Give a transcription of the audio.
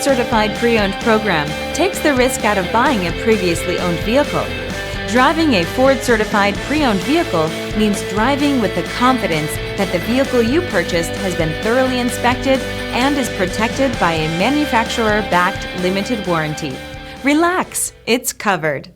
Certified Pre-Owned program takes the risk out of buying a previously owned vehicle. Driving a Ford Certified Pre-Owned vehicle means driving with the confidence that the vehicle you purchased has been thoroughly inspected and is protected by a manufacturer-backed limited warranty. Relax, it's covered.